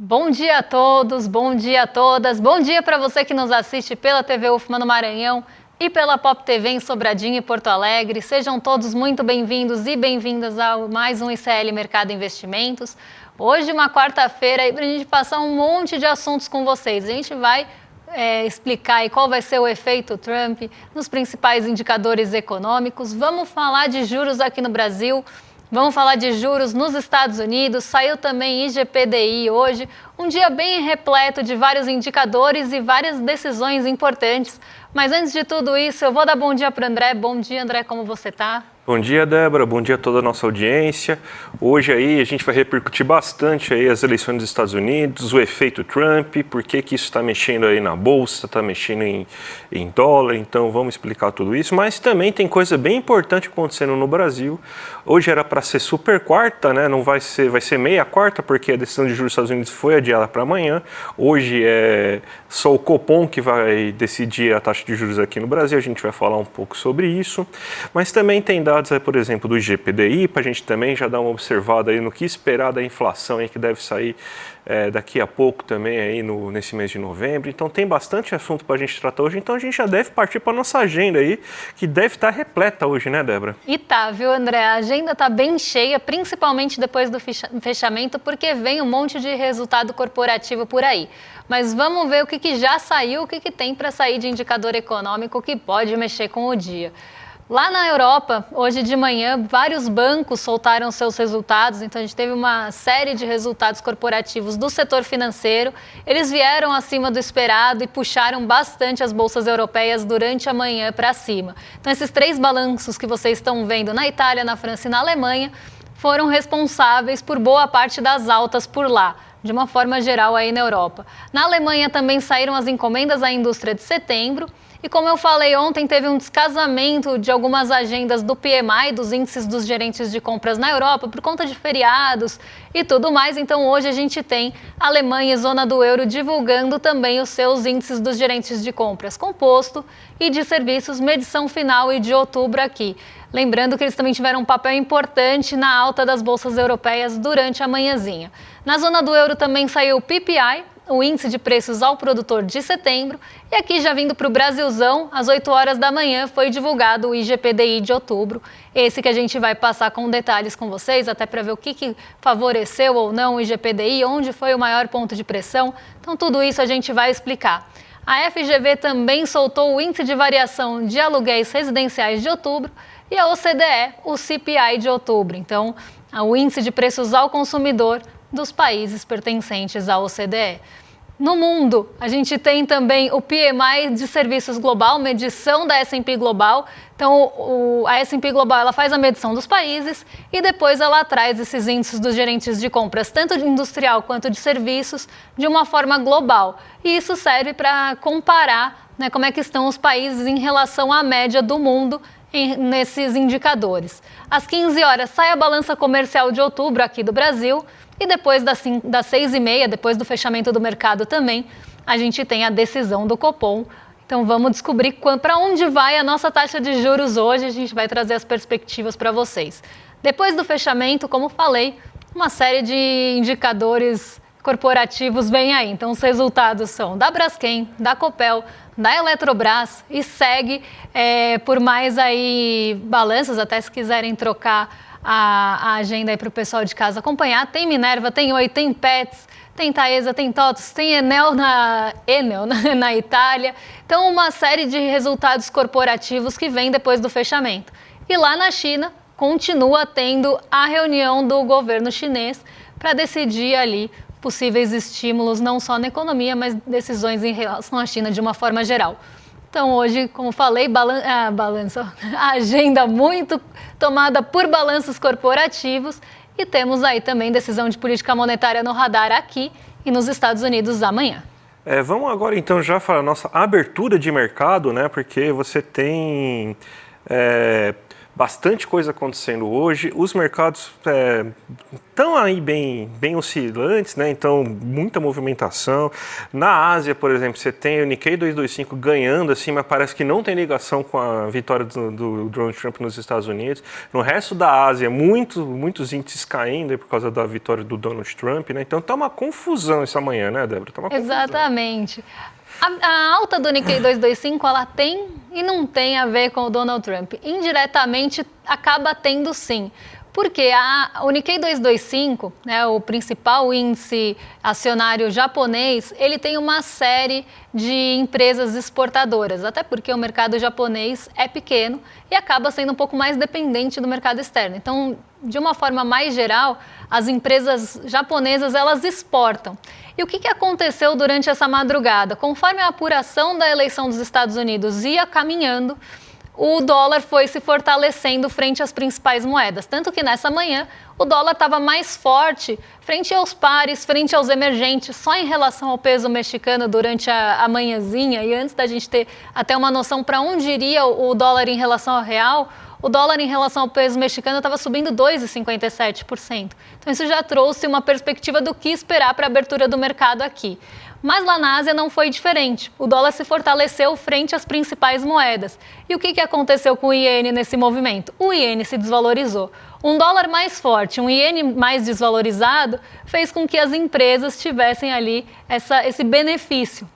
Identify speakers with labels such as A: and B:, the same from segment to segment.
A: Bom dia a todos, bom dia a todas, bom dia para você que nos assiste pela TV UFMA no Maranhão e pela Pop TV em Sobradinho e Porto Alegre. Sejam todos muito bem-vindos e bem-vindas a mais um ICL Mercado Investimentos. Hoje, uma quarta-feira, para a gente passar um monte de assuntos com vocês. A gente vai explicar aí qual vai ser o efeito Trump nos principais indicadores econômicos. Vamos falar de juros aqui no Brasil. Vamos falar de juros nos Estados Unidos, saiu também IGPDI hoje, um dia bem repleto de vários indicadores e várias decisões importantes. Mas antes de tudo isso, eu vou dar bom dia para o André. Bom dia, André, como você está?
B: Bom dia, Débora. Bom dia a toda a nossa audiência. Hoje aí a gente vai repercutir bastante aí as eleições dos Estados Unidos, o efeito Trump, por que isso está mexendo aí na bolsa, está mexendo em dólar, então vamos explicar tudo isso. Mas também tem coisa bem importante acontecendo no Brasil. Hoje era para ser super quarta, né? Não vai ser meia quarta, porque a decisão de juros dos Estados Unidos foi adiada para amanhã. Hoje é só o Copom que vai decidir a taxa de juros aqui no Brasil, a gente vai falar um pouco sobre isso. Mas também tem dados, por exemplo, do IGPDI, para a gente também já dar uma observada aí no que esperar da inflação aí, que deve sair daqui a pouco também aí nesse mês de novembro. Então tem bastante assunto para a gente tratar hoje, então a gente já deve partir para a nossa agenda aí, que deve estar repleta hoje, né, Débora?
A: E tá, viu, André? A agenda tá bem cheia, principalmente depois do fechamento, porque vem um monte de resultado corporativo por aí. Mas vamos ver o que já saiu, o que tem para sair de indicador econômico que pode mexer com o dia. Lá na Europa, hoje de manhã, vários bancos soltaram seus resultados, então a gente teve uma série de resultados corporativos do setor financeiro. Eles vieram acima do esperado e puxaram bastante as bolsas europeias durante a manhã para cima. Então esses três balanços que vocês estão vendo na Itália, na França e na Alemanha foram responsáveis por boa parte das altas por lá, de uma forma geral aí na Europa. Na Alemanha também saíram as encomendas à indústria de setembro. E como eu falei ontem, teve um descasamento de algumas agendas do PMI, dos índices dos gerentes de compras na Europa, por conta de feriados e tudo mais. Então hoje a gente tem Alemanha e zona do euro divulgando também os seus índices dos gerentes de compras composto e de serviços, medição final e de outubro aqui. Lembrando que eles também tiveram um papel importante na alta das bolsas europeias durante a manhãzinha. Na zona do euro também saiu o PPI, o índice de preços ao produtor de setembro, e aqui já vindo para o Brasilzão, às 8 horas da manhã foi divulgado o IGPDI de outubro, esse que a gente vai passar com detalhes com vocês, até para ver o que favoreceu ou não o IGPDI, onde foi o maior ponto de pressão, então tudo isso a gente vai explicar. A FGV também soltou o índice de variação de aluguéis residenciais de outubro e a OCDE, o CPI de outubro, então o índice de preços ao consumidor dos países pertencentes à OCDE. No mundo, a gente tem também o PMI de serviços global, medição da S&P Global. Então, a S&P Global ela faz a medição dos países e depois ela traz esses índices dos gerentes de compras, tanto de industrial quanto de serviços, de uma forma global. E isso serve para comparar, né, como é que estão os países em relação à média do mundo nesses indicadores. Às 15 horas sai a balança comercial de outubro aqui do Brasil. E depois das 6h30, depois do fechamento do mercado também, a gente tem a decisão do Copom. Então vamos descobrir para onde vai a nossa taxa de juros hoje, a gente vai trazer as perspectivas para vocês. Depois do fechamento, como falei, uma série de indicadores corporativos vem aí. Então os resultados são da Braskem, da Copel, da Eletrobras e segue por mais aí balanças, até se quiserem trocar a agenda aí para o pessoal de casa acompanhar. Tem Minerva, tem Oi, tem Pets, tem Taesa, tem TOTVS, tem Enel na Itália. Então, uma série de resultados corporativos que vem depois do fechamento. E lá na China, continua tendo a reunião do governo chinês para decidir ali possíveis estímulos, não só na economia, mas decisões em relação à China de uma forma geral. Então hoje, como falei, a agenda muito tomada por balanços corporativos e temos aí também decisão de política monetária no radar aqui e nos Estados Unidos amanhã.
B: Vamos agora então já para a nossa abertura de mercado, né? Porque você tem bastante coisa acontecendo hoje. Os mercados estão aí bem oscilantes, né? Então, muita movimentação. Na Ásia, por exemplo, você tem o Nikkei 225 ganhando, assim, mas parece que não tem ligação com a vitória do Donald Trump nos Estados Unidos. No resto da Ásia, muitos índices caindo aí por causa da vitória do Donald Trump, né? Então, tá uma confusão essa manhã, né, Débora? Tá uma
A: Exatamente. A alta do Nikkei 225, ela tem e não tem a ver com o Donald Trump. Indiretamente, acaba tendo sim. Porque o Nikkei 225, né, o principal índice acionário japonês, ele tem uma série de empresas exportadoras, até porque o mercado japonês é pequeno e acaba sendo um pouco mais dependente do mercado externo. Então, de uma forma mais geral, as empresas japonesas, elas exportam. E o que aconteceu durante essa madrugada? Conforme a apuração da eleição dos Estados Unidos ia caminhando, o dólar foi se fortalecendo frente às principais moedas. Tanto que nessa manhã o dólar estava mais forte frente aos pares, frente aos emergentes, só em relação ao peso mexicano durante a manhãzinha. E antes da gente ter até uma noção para onde iria o dólar em relação ao real, o dólar em relação ao peso mexicano estava subindo 2,57%. Então isso já trouxe uma perspectiva do que esperar para a abertura do mercado aqui. Mas lá na Ásia não foi diferente. O dólar se fortaleceu frente às principais moedas. E o que aconteceu com o iene nesse movimento? O iene se desvalorizou. Um dólar mais forte, um iene mais desvalorizado, fez com que as empresas tivessem ali esse benefício.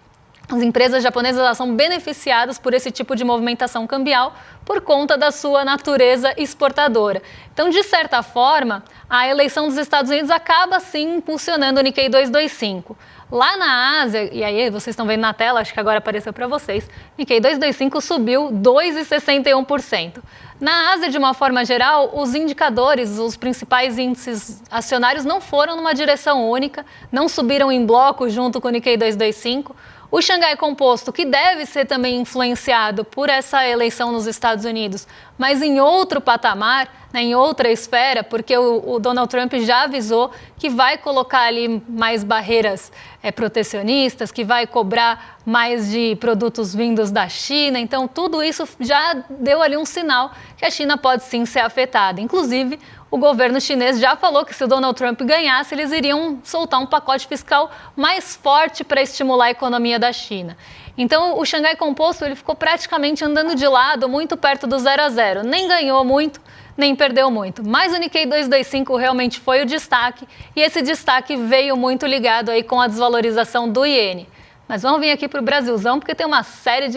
A: As empresas japonesas, elas são beneficiadas por esse tipo de movimentação cambial por conta da sua natureza exportadora. Então, de certa forma, a eleição dos Estados Unidos acaba sim impulsionando o Nikkei 225. Lá na Ásia, e aí vocês estão vendo na tela, acho que agora apareceu para vocês, Nikkei 225 subiu 2,61%. Na Ásia, de uma forma geral, os indicadores, os principais índices acionários não foram numa direção única, não subiram em bloco junto com o Nikkei 225. O Xangai Composto, que deve ser também influenciado por essa eleição nos Estados Unidos, mas em outro patamar, né, em outra esfera, porque o Donald Trump já avisou que vai colocar ali mais barreiras protecionistas, que vai cobrar mais de produtos vindos da China. Então, tudo isso já deu ali um sinal que a China pode sim ser afetada. Inclusive, o governo chinês já falou que se o Donald Trump ganhasse, eles iriam soltar um pacote fiscal mais forte para estimular a economia da China. Então, o Xangai Composto ele ficou praticamente andando de lado, muito perto do 0 a 0. Nem ganhou muito, nem perdeu muito. Mas o Nikkei 225 realmente foi o destaque, e esse destaque veio muito ligado aí com a desvalorização do iene. Mas vamos vir aqui para o Brasilzão, porque tem uma série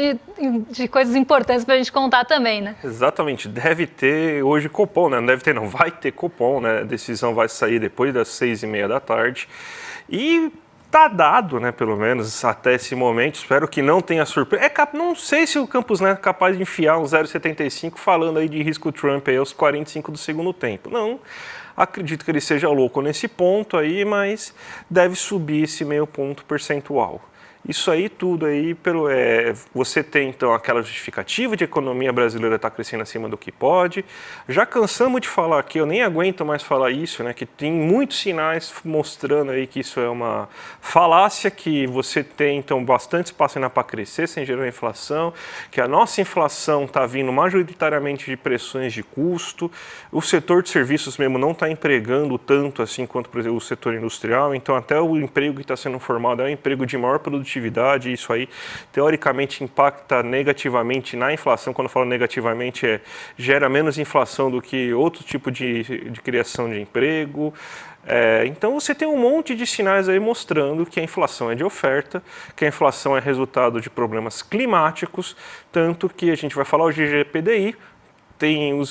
A: de coisas importantes para a gente contar também, né?
B: Exatamente. Deve ter hoje Copom, né? Não deve ter, não. Vai ter Copom, né? A decisão vai sair depois das 6h30 da tarde. E tá dado, né? Pelo menos até esse momento. Espero que não tenha surpresa. Não sei se o Campos Neto é capaz de enfiar um 0,75 falando aí de risco Trump aí aos 45 do segundo tempo. Não. Acredito que ele seja louco nesse ponto aí, mas deve subir esse meio ponto percentual. Isso aí tudo aí, você tem então aquela justificativa de a economia brasileira estar crescendo acima do que pode. Já cansamos de falar aqui, eu nem aguento mais falar isso, né? Que tem muitos sinais mostrando aí que isso é uma falácia, que você tem então bastante espaço ainda para crescer sem gerar inflação, que a nossa inflação está vindo majoritariamente de pressões de custo, o setor de serviços mesmo não está empregando tanto assim quanto, por exemplo, o setor industrial, então até o emprego que está sendo formado é um emprego de maior produtividade. Isso aí, teoricamente, impacta negativamente na inflação. Quando eu falo negativamente, gera menos inflação do que outro tipo de criação de emprego. Então, você tem um monte de sinais aí mostrando que a inflação é de oferta, que a inflação é resultado de problemas climáticos, tanto que a gente vai falar hoje de GPDI.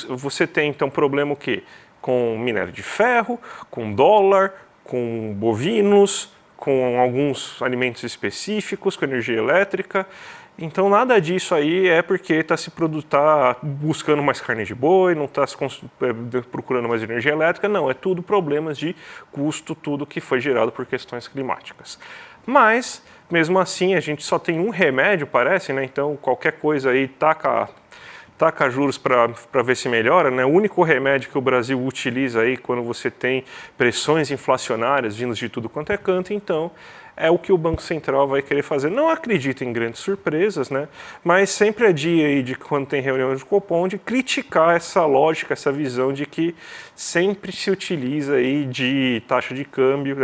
B: Você tem, então, problema o quê? Com minério de ferro, com dólar, com bovinos, com alguns alimentos específicos, com energia elétrica. Então, nada disso aí é porque está buscando mais carne de boi, não está procurando mais energia elétrica. Não, é tudo problemas de custo, tudo que foi gerado por questões climáticas. Mas, mesmo assim, a gente só tem um remédio, parece, né? Então, qualquer coisa aí taca juros para ver se melhora, né? O único remédio que o Brasil utiliza aí quando você tem pressões inflacionárias vindas de tudo quanto é canto, então, é o que o Banco Central vai querer fazer. Não acredito em grandes surpresas, né? Mas sempre é dia aí de quando tem reunião de Copom de criticar essa lógica, essa visão de que sempre se utiliza aí de taxa de câmbio,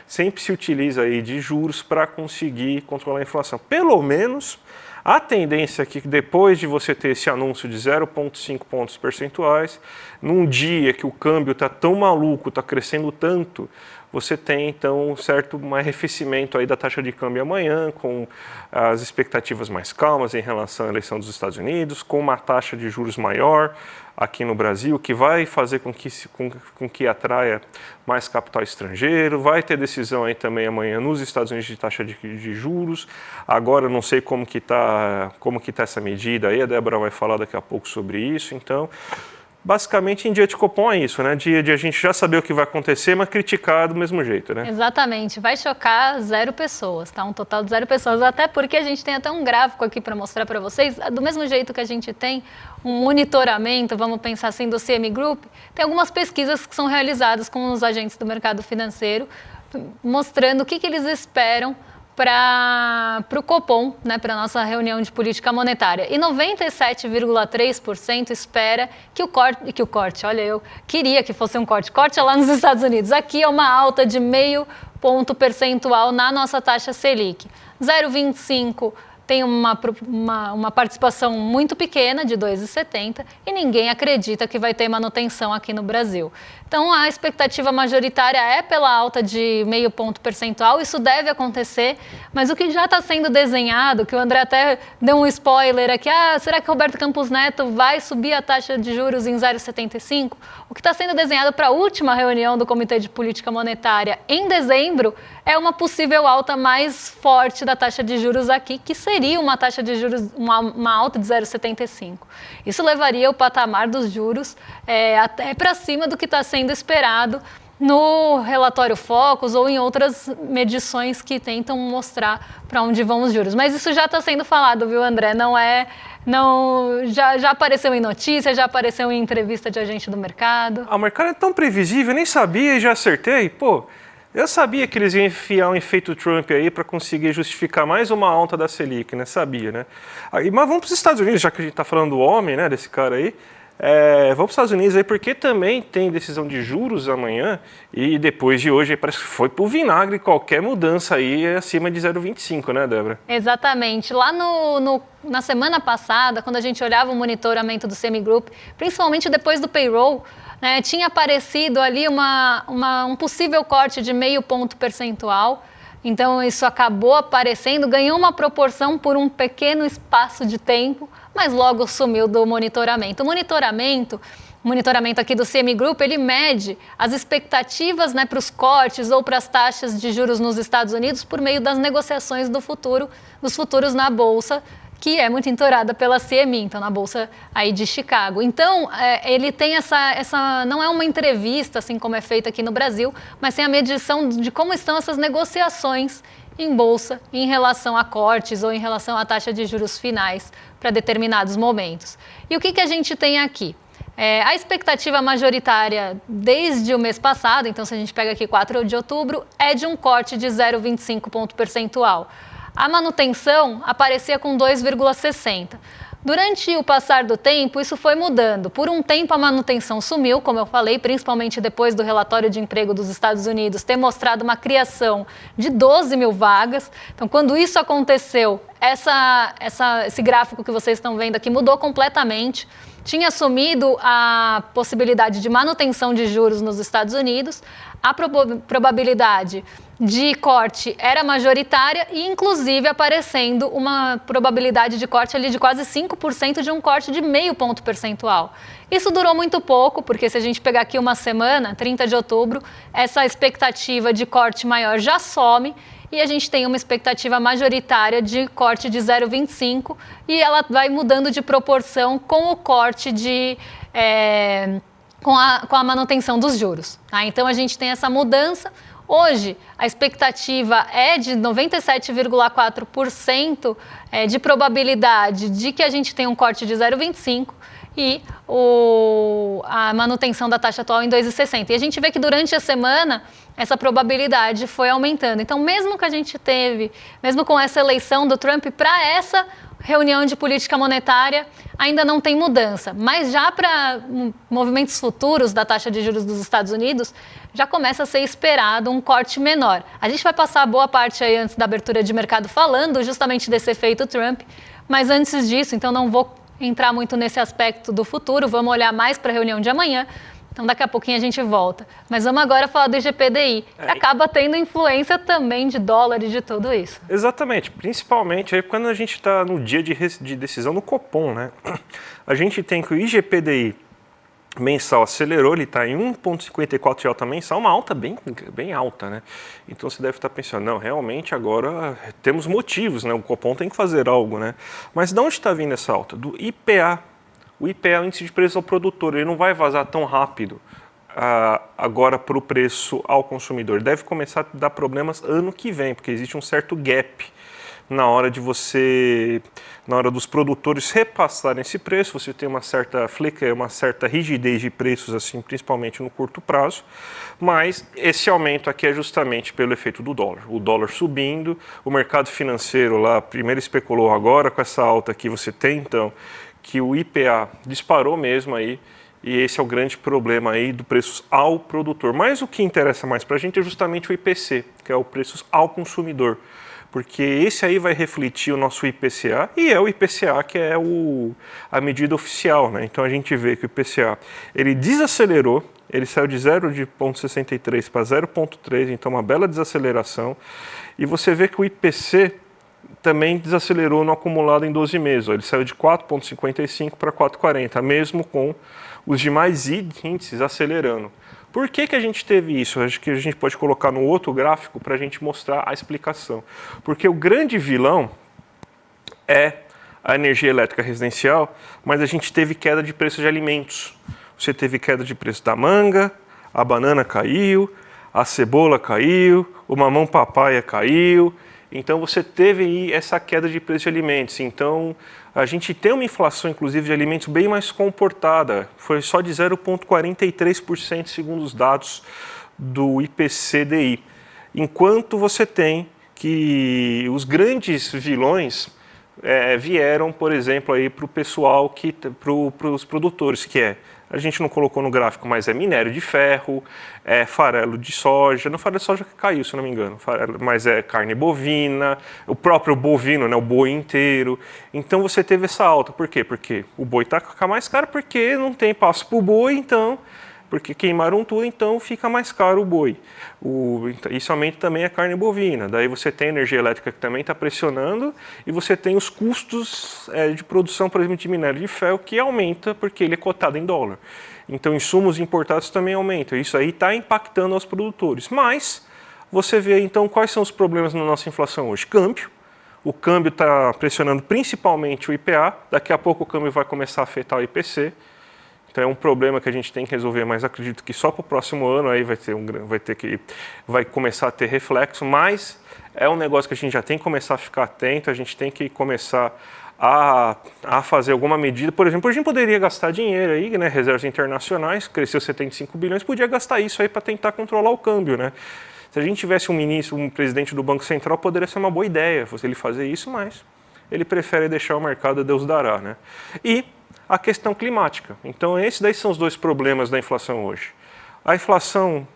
B: sempre se utiliza aí de juros para conseguir controlar a inflação. Pelo menos a tendência é que depois de você ter esse anúncio de 0,5 pontos percentuais, num dia que o câmbio está tão maluco, está crescendo tanto, você tem então um arrefecimento aí da taxa de câmbio amanhã, com as expectativas mais calmas em relação à eleição dos Estados Unidos, com uma taxa de juros maior aqui no Brasil, que vai fazer com que atraia mais capital estrangeiro. Vai ter decisão aí também amanhã nos Estados Unidos de taxa de juros. Agora eu não sei como que tá essa medida aí, a Débora vai falar daqui a pouco sobre isso. Então, basicamente, em dia de Copom é isso, né? Dia de a gente já saber o que vai acontecer, mas criticar do mesmo jeito, né?
A: Exatamente. Vai chocar 0 pessoas, tá? Um total de 0 pessoas. Até porque a gente tem até um gráfico aqui para mostrar para vocês. Do mesmo jeito que a gente tem um monitoramento, vamos pensar assim, do CME Group, tem algumas pesquisas que são realizadas com os agentes do mercado financeiro, mostrando o que eles esperam para o Copom, né, para a nossa reunião de política monetária. E 97,3% espera que o corte, olha, eu queria que fosse um corte é lá nos Estados Unidos. Aqui é uma alta de 0,5 ponto percentual na nossa taxa Selic. 0,25 tem uma participação muito pequena, de 2,70, e ninguém acredita que vai ter manutenção aqui no Brasil. Então, a expectativa majoritária é pela alta de 0,5 ponto percentual, isso deve acontecer, mas o que já está sendo desenhado, que o André até deu um spoiler aqui, será que Roberto Campos Neto vai subir a taxa de juros em 0,75? O que está sendo desenhado para a última reunião do Comitê de Política Monetária em dezembro é uma possível alta mais forte da taxa de juros aqui, que seria uma taxa de juros, uma alta de 0,75. Isso levaria o patamar dos juros até para cima do que está sendo esperado no relatório Focus ou em outras medições que tentam mostrar para onde vão os juros. Mas isso já está sendo falado, viu, André? Já apareceu em notícia, já apareceu em entrevista de agente do mercado.
B: O mercado é tão previsível, eu nem sabia e já acertei. Eu sabia que eles iam enfiar um efeito Trump aí para conseguir justificar mais uma alta da Selic, né? Sabia, né? Mas vamos para os Estados Unidos, já que a gente está falando do homem, né, desse cara aí. Vamos para os Estados Unidos aí, porque também tem decisão de juros amanhã e depois de hoje parece que foi pro vinagre, qualquer mudança aí é acima de 0,25, né, Débora?
A: Exatamente. Lá na semana passada, quando a gente olhava o monitoramento do CME Group, principalmente depois do payroll, né, tinha aparecido ali um possível corte de 0,5 ponto percentual. Então, isso acabou aparecendo, ganhou uma proporção por um pequeno espaço de tempo, mas logo sumiu do monitoramento. O monitoramento aqui do CME Group, ele mede as expectativas, né, para os cortes ou para as taxas de juros nos Estados Unidos por meio das negociações dos futuros na Bolsa, que é muito entorada pela CME, então na Bolsa aí de Chicago. Então, ele tem não é uma entrevista, assim como é feita aqui no Brasil, mas tem a medição de como estão essas negociações em Bolsa em relação a cortes ou em relação à taxa de juros finais para determinados momentos. E o que a gente tem aqui? A expectativa majoritária desde o mês passado, então se a gente pega aqui 4 de outubro, é de um corte de 0,25 ponto percentual. A manutenção aparecia com 2,60. Durante o passar do tempo, isso foi mudando. Por um tempo, a manutenção sumiu, como eu falei, principalmente depois do relatório de emprego dos Estados Unidos ter mostrado uma criação de 12 mil vagas. Então, quando isso aconteceu, esse gráfico que vocês estão vendo aqui mudou completamente. Tinha assumido a possibilidade de manutenção de juros nos Estados Unidos, a probabilidade de corte era majoritária e, inclusive, aparecendo uma probabilidade de corte ali de quase 5% de um corte de 0,5 ponto percentual. Isso durou muito pouco, porque se a gente pegar aqui uma semana, 30 de outubro, essa expectativa de corte maior já some e a gente tem uma expectativa majoritária de corte de 0,25 e ela vai mudando de proporção com o corte com a manutenção dos juros. Tá? Então, a gente tem essa mudança. Hoje, a expectativa é de 97,4% de probabilidade de que a gente tenha um corte de 0,25 e a manutenção da taxa atual em 2,60. E a gente vê que durante a semana essa probabilidade foi aumentando. Então, mesmo com essa eleição do Trump, para essa reunião de política monetária ainda não tem mudança, mas já para movimentos futuros da taxa de juros dos Estados Unidos, já começa a ser esperado um corte menor. A gente vai passar boa parte aí antes da abertura de mercado falando justamente desse efeito Trump, mas antes disso, então não vou entrar muito nesse aspecto do futuro, vamos olhar mais para a reunião de amanhã. Então, daqui a pouquinho a gente volta. Mas vamos agora falar do IGPDI, que acaba tendo influência também de dólar e de tudo isso.
B: Exatamente, principalmente aí quando a gente está no dia de decisão no Copom, né? A gente tem que o IGPDI mensal acelerou, ele está em 1,54 de alta mensal, uma alta bem alta, né? Então você deve estar pensando, não, realmente agora temos motivos, né? O Copom tem que fazer algo, né? Mas de onde está vindo essa alta? Do IPA. O IPA é o índice de preço ao produtor, ele não vai vazar tão rápido agora para o preço ao consumidor. Deve começar a dar problemas ano que vem, porque existe um certo gap na hora dos produtores repassarem esse preço. Você tem uma certa rigidez de preços, assim, principalmente no curto prazo, mas esse aumento aqui é justamente pelo efeito do dólar. O dólar subindo, o mercado financeiro lá primeiro especulou, agora com essa alta aqui você tem, então, que o IPA disparou mesmo aí, e esse é o grande problema aí do preços ao produtor. Mas o que interessa mais para a gente é justamente o IPC, que é o preços ao consumidor, porque esse aí vai refletir o nosso IPCA, e é o IPCA que é a medida oficial, né? Então a gente vê que o IPCA, ele desacelerou, ele saiu de 0,63 para 0,3, então uma bela desaceleração, e você vê que o IPC também desacelerou no acumulado em 12 meses. Ele saiu de 4,55 para 4,40, mesmo com os demais índices acelerando. Por que a gente teve isso? Acho que a gente pode colocar no outro gráfico para a gente mostrar a explicação. Porque o grande vilão é a energia elétrica residencial, mas a gente teve queda de preço de alimentos. Você teve queda de preço da manga, a banana caiu, a cebola caiu, o mamão papaya caiu. Então você teve aí essa queda de preço de alimentos. Então a gente tem uma inflação, inclusive, de alimentos bem mais comportada. Foi só de 0,43% segundo os dados do IPCDI. Enquanto você tem que os grandes vilões vieram, por exemplo, aí para o pessoal, para os produtores, que a gente não colocou no gráfico, mas é minério de ferro, é farelo de soja, não farelo de soja que caiu, se não me engano, mas é carne bovina, o próprio bovino, né, o boi inteiro. Então você teve essa alta, por quê? Porque o boi está mais caro porque não tem passo para o boi, então, porque queimaram tudo, então fica mais caro o boi. Isso aumenta também a carne bovina. Daí você tem a energia elétrica que também está pressionando e você tem os custos de produção, por exemplo, de minério de ferro, que aumenta porque ele é cotado em dólar. Então, insumos importados também aumentam. Isso aí está impactando aos produtores. Mas você vê, então, quais são os problemas na nossa inflação hoje? Câmbio. O câmbio está pressionando principalmente o IPA. Daqui a pouco o câmbio vai começar a afetar o IPC. Então é um problema que a gente tem que resolver, mas acredito que só para o próximo ano aí vai começar a ter reflexo, mas é um negócio que a gente já tem que começar a ficar atento, a gente tem que começar a fazer alguma medida. Por exemplo, a gente poderia gastar dinheiro aí, né, reservas internacionais, cresceu 75 bilhões, podia gastar isso aí para tentar controlar o câmbio, né? Se a gente tivesse um presidente do Banco Central, poderia ser uma boa ideia ele fazer isso, mas ele prefere deixar o mercado a Deus dará, né? E a questão climática. Então, esses daí são os dois problemas da inflação hoje. A inflação,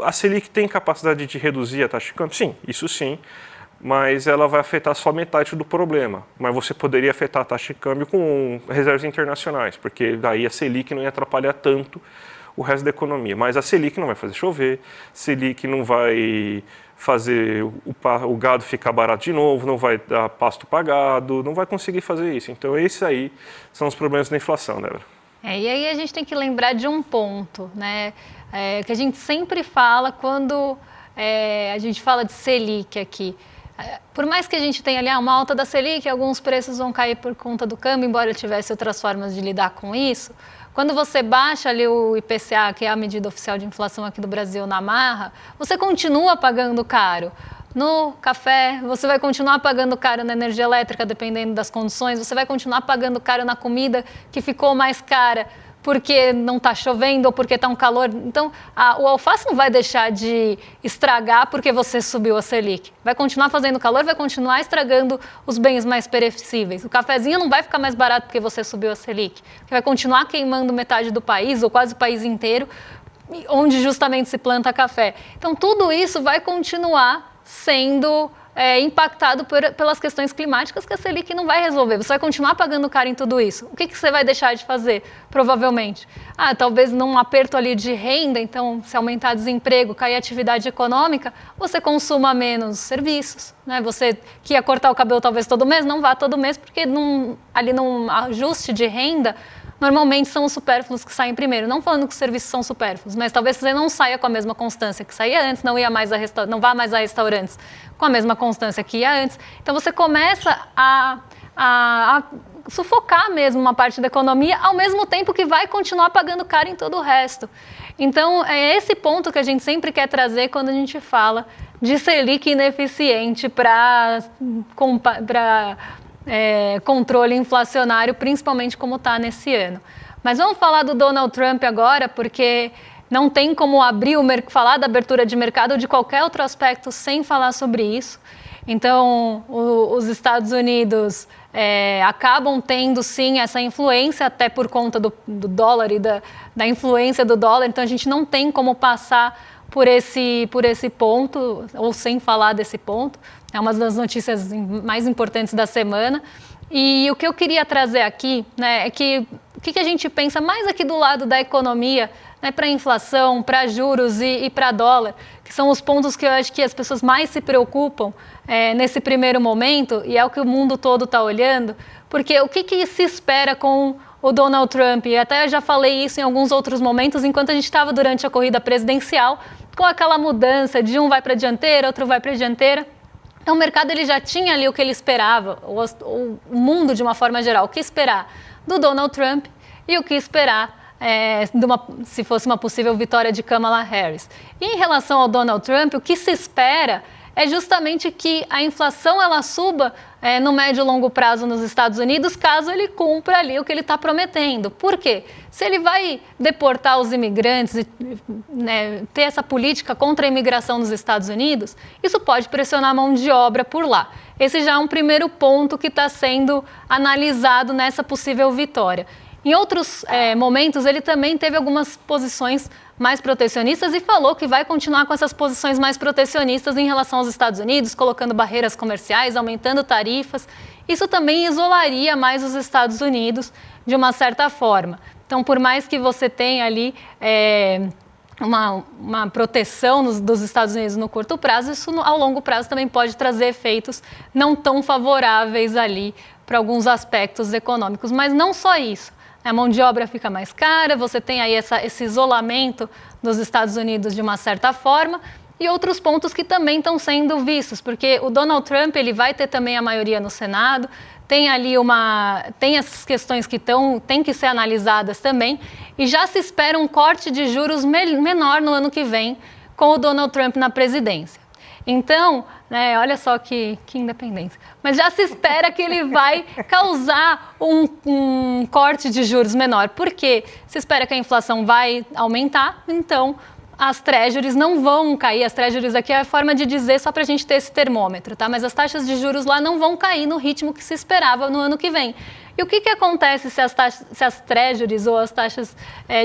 B: a Selic tem capacidade de reduzir a taxa de câmbio? Sim, isso sim, mas ela vai afetar só metade do problema. Mas você poderia afetar a taxa de câmbio com reservas internacionais, porque daí a Selic não ia atrapalhar tanto o resto da economia. Mas a Selic não vai fazer chover, a Selic não vai fazer o gado ficar barato de novo, não vai dar pasto pagado, não vai conseguir fazer isso. Então, esses aí são os problemas da inflação, Débora.
A: E aí a gente tem que lembrar de um ponto, né, que a gente sempre fala quando a gente fala de Selic aqui. por mais que a gente tenha ali uma alta da Selic, alguns preços vão cair por conta do câmbio, embora eu tivesse outras formas de lidar com isso. Quando você baixa ali o IPCA, que é a medida oficial de inflação aqui do Brasil, na marra, você continua pagando caro. No café, você vai continuar pagando caro na energia elétrica, dependendo das condições, você vai continuar pagando caro na comida, que ficou mais cara porque não está chovendo ou porque está um calor. Então, o alface não vai deixar de estragar porque você subiu a Selic. Vai continuar fazendo calor, vai continuar estragando os bens mais perecíveis. O cafezinho não vai ficar mais barato porque você subiu a Selic. Vai continuar queimando metade do país, ou quase o país inteiro, onde justamente se planta café. Então, tudo isso vai continuar sendo impactado pelas questões climáticas que a Selic não vai resolver. Você vai continuar pagando caro em tudo isso. O que você vai deixar de fazer, provavelmente? Talvez num aperto ali de renda, então, se aumentar desemprego, cair a atividade econômica, você consuma menos serviços, né? Você que ia cortar o cabelo talvez todo mês, não vá todo mês, porque ali num ajuste de renda, normalmente são os supérfluos que saem primeiro. Não falando que os serviços são supérfluos, mas talvez você não saia com a mesma constância que saía antes, não vá mais a restaurantes com a mesma constância que ia antes. Então você começa a sufocar mesmo uma parte da economia, ao mesmo tempo que vai continuar pagando caro em todo o resto. Então é esse ponto que a gente sempre quer trazer quando a gente fala de Selic ineficiente para controle inflacionário, principalmente como está nesse ano. Mas vamos falar do Donald Trump agora, porque não tem como falar da abertura de mercado ou de qualquer outro aspecto sem falar sobre isso. Então, os Estados Unidos acabam tendo, sim, essa influência, até por conta do dólar e da influência do dólar. Então, a gente não tem como passar por esse ponto, ou sem falar desse ponto. É uma das notícias mais importantes da semana. E o que eu queria trazer aqui, né, é que o que a gente pensa mais aqui do lado da economia, né, para inflação, para juros e para dólar, que são os pontos que eu acho que as pessoas mais se preocupam nesse primeiro momento, e é o que o mundo todo está olhando, porque o que se espera com o Donald Trump? E até eu já falei isso em alguns outros momentos, enquanto a gente estava durante a corrida presidencial, com aquela mudança de um vai para a dianteira, outro vai para a dianteira. Então, o mercado ele já tinha ali o que ele esperava, o mundo de uma forma geral, o que esperar do Donald Trump e o que esperar se fosse uma possível vitória de Kamala Harris. E em relação ao Donald Trump, o que se espera é justamente que a inflação ela suba no médio e longo prazo nos Estados Unidos, caso ele cumpra ali o que ele está prometendo. Por quê? Se ele vai deportar os imigrantes e ter essa política contra a imigração nos Estados Unidos, isso pode pressionar a mão de obra por lá. Esse já é um primeiro ponto que está sendo analisado nessa possível vitória. Em outros momentos, ele também teve algumas posições mais protecionistas e falou que vai continuar com essas posições mais protecionistas em relação aos Estados Unidos, colocando barreiras comerciais, aumentando tarifas. Isso também isolaria mais os Estados Unidos de uma certa forma. Então, por mais que você tenha ali uma proteção dos Estados Unidos no curto prazo, isso ao longo prazo também pode trazer efeitos não tão favoráveis ali para alguns aspectos econômicos. Mas não só isso. A mão de obra fica mais cara, você tem aí esse isolamento dos Estados Unidos de uma certa forma e outros pontos que também estão sendo vistos, porque o Donald Trump ele vai ter também a maioria no Senado, tem ali tem essas questões que têm que ser analisadas também e já se espera um corte de juros menor no ano que vem com o Donald Trump na presidência. Então, olha só que independência. Mas já se espera que ele vai causar um corte de juros menor. Por quê? Se espera que a inflação vai aumentar, então as treasuries não vão cair. As treasuries aqui é a forma de dizer só para a gente ter esse termômetro, tá? Mas as taxas de juros lá não vão cair no ritmo que se esperava no ano que vem. E o que acontece se as treasuries ou as taxas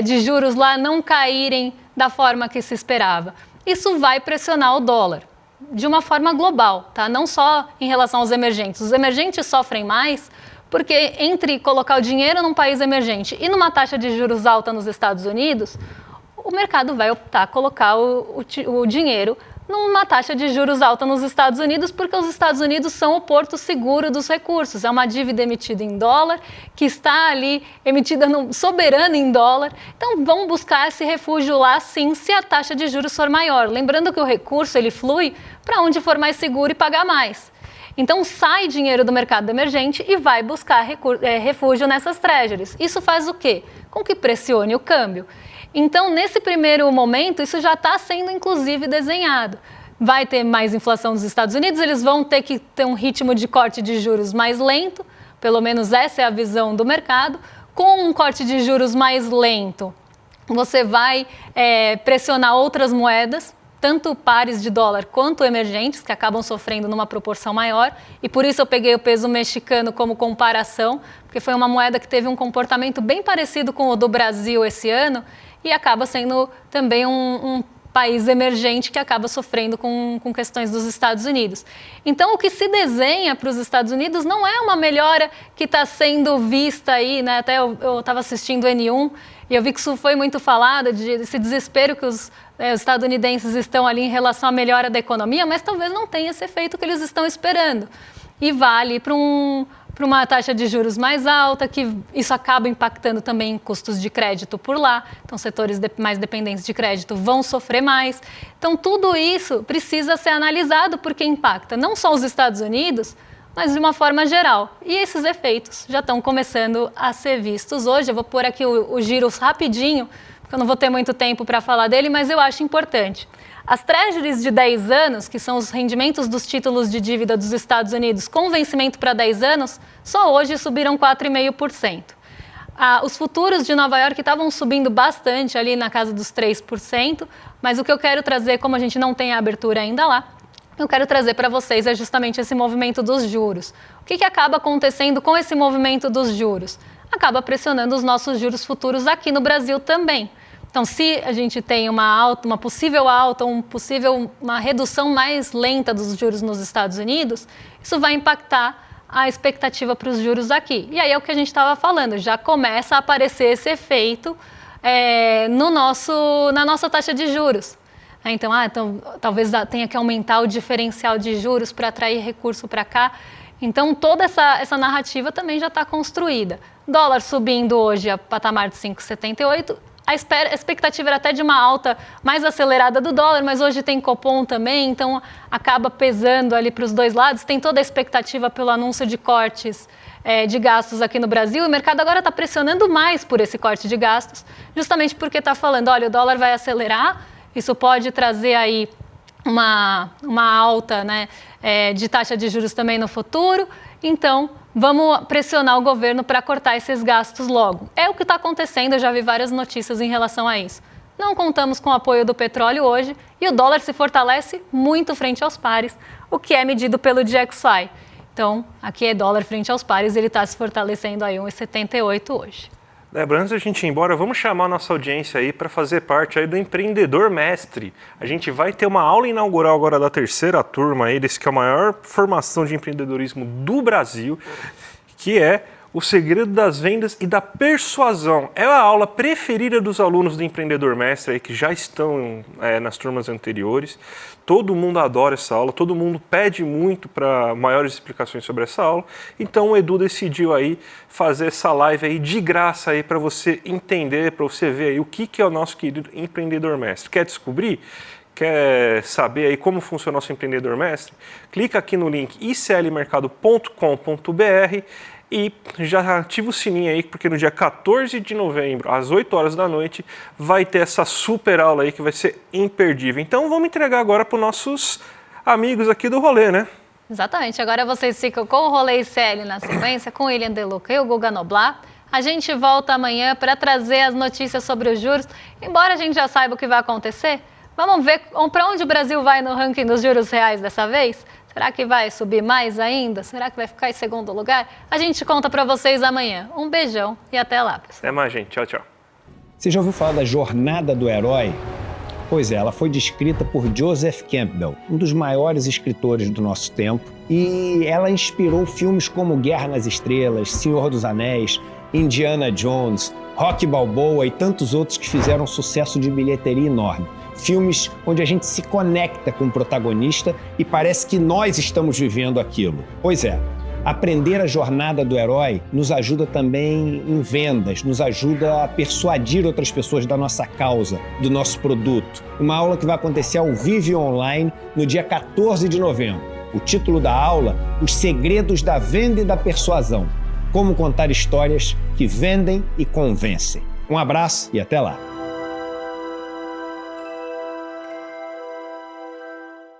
A: de juros lá não caírem da forma que se esperava? Isso vai pressionar o dólar. De uma forma global, tá? Não só em relação aos emergentes. Os emergentes sofrem mais porque entre colocar o dinheiro num país emergente e numa taxa de juros alta nos Estados Unidos, o mercado vai optar a colocar o dinheiro numa taxa de juros alta nos Estados Unidos, porque os Estados Unidos são o porto seguro dos recursos. É uma dívida emitida em dólar, que está ali emitida soberana em dólar. Então, vão buscar esse refúgio lá, sim, se a taxa de juros for maior. Lembrando que o recurso, ele flui para onde for mais seguro e pagar mais. Então, sai dinheiro do mercado emergente e vai buscar refúgio nessas treasuries. Isso faz o quê? Com que pressione o câmbio. Então, nesse primeiro momento, isso já está sendo, inclusive, desenhado. Vai ter mais inflação nos Estados Unidos, eles vão ter que ter um ritmo de corte de juros mais lento, pelo menos essa é a visão do mercado. Com um corte de juros mais lento, você vai pressionar outras moedas, tanto pares de dólar quanto emergentes, que acabam sofrendo numa proporção maior. E por isso eu peguei o peso mexicano como comparação, porque foi uma moeda que teve um comportamento bem parecido com o do Brasil esse ano, e acaba sendo também um país emergente que acaba sofrendo com questões dos Estados Unidos. Então, o que se desenha para os Estados Unidos não é uma melhora que está sendo vista aí, né? Até eu estava assistindo o N1 e eu vi que isso foi muito falado, desse desespero que os estadunidenses estão ali em relação à melhora da economia, mas talvez não tenha esse efeito que eles estão esperando. E vale para uma taxa de juros mais alta, que isso acaba impactando também em custos de crédito por lá. Então, setores mais dependentes de crédito vão sofrer mais. Então, tudo isso precisa ser analisado porque impacta não só os Estados Unidos, mas de uma forma geral. E esses efeitos já estão começando a ser vistos hoje. Eu vou pôr aqui o Giros rapidinho, porque eu não vou ter muito tempo para falar dele, mas eu acho importante. As treasuries de 10 anos, que são os rendimentos dos títulos de dívida dos Estados Unidos com vencimento para 10 anos, só hoje subiram 4,5%. Os futuros de Nova York estavam subindo bastante, ali na casa dos 3%, mas o que eu quero trazer, como a gente não tem a abertura ainda lá, eu quero trazer para vocês é justamente esse movimento dos juros. O que acaba acontecendo com esse movimento dos juros? Acaba pressionando os nossos juros futuros aqui no Brasil também. Então, se a gente tem uma possível alta, uma redução mais lenta dos juros nos Estados Unidos, isso vai impactar a expectativa para os juros aqui. E aí é o que a gente estava falando, já começa a aparecer esse efeito na nossa taxa de juros. Então, talvez tenha que aumentar o diferencial de juros para atrair recurso para cá. Então, toda essa narrativa também já está construída. Dólar subindo hoje a patamar de 5,78. A expectativa era até de uma alta mais acelerada do dólar, mas hoje tem Copom também, então acaba pesando ali para os dois lados. Tem toda a expectativa pelo anúncio de cortes de gastos aqui no Brasil. E o mercado agora está pressionando mais por esse corte de gastos, justamente porque está falando, olha, o dólar vai acelerar, isso pode trazer aí uma alta, né, de taxa de juros também no futuro. Então, vamos pressionar o governo para cortar esses gastos logo. É o que está acontecendo, eu já vi várias notícias em relação a isso. Não contamos com o apoio do petróleo hoje e o dólar se fortalece muito frente aos pares, o que é medido pelo DXY. Então, aqui é dólar frente aos pares, ele está se fortalecendo aí 1,78 hoje.
B: Débora, antes da gente ir embora, vamos chamar a nossa audiência aí para fazer parte aí do Empreendedor Mestre. A gente vai ter uma aula inaugural agora da terceira turma aí, desse que é a maior formação de empreendedorismo do Brasil, que é o segredo das vendas e da persuasão. É a aula preferida dos alunos do Empreendedor Mestre aí, que já estão nas turmas anteriores. Todo mundo adora essa aula, todo mundo pede muito para maiores explicações sobre essa aula. Então o Edu decidiu aí fazer essa live aí de graça aí para você entender, para você ver aí o que é o nosso querido Empreendedor Mestre. Quer descobrir? Quer saber aí como funciona o nosso Empreendedor Mestre? Clica aqui no link iclmercado.com.br e já ativa o sininho aí, porque no dia 14 de novembro, às 8 horas da noite, vai ter essa super aula aí que vai ser imperdível. Então vamos entregar agora para os nossos amigos aqui do rolê, né?
A: Exatamente. Agora vocês ficam com o Rolê ICL na sequência, com o William Deluca e o Guga Noblar. A gente volta amanhã para trazer as notícias sobre os juros. Embora a gente já saiba o que vai acontecer, vamos ver para onde o Brasil vai no ranking dos juros reais dessa vez? Será que vai subir mais ainda? Será que vai ficar em segundo lugar? A gente conta para vocês amanhã. Um beijão e até lá, pessoal.
B: Até mais, gente. Tchau, tchau.
C: Você já ouviu falar da jornada do herói? Pois é, ela foi descrita por Joseph Campbell, um dos maiores escritores do nosso tempo, e ela inspirou filmes como Guerra nas Estrelas, Senhor dos Anéis, Indiana Jones, Rocky Balboa e tantos outros que fizeram sucesso de bilheteria enorme. Filmes onde a gente se conecta com o protagonista e parece que nós estamos vivendo aquilo. Pois é, aprender a jornada do herói nos ajuda também em vendas, nos ajuda a persuadir outras pessoas da nossa causa, do nosso produto. Uma aula que vai acontecer ao vivo e online no dia 14 de novembro. O título da aula, Os Segredos da Venda e da Persuasão. Como contar histórias que vendem e convencem. Um abraço e até lá!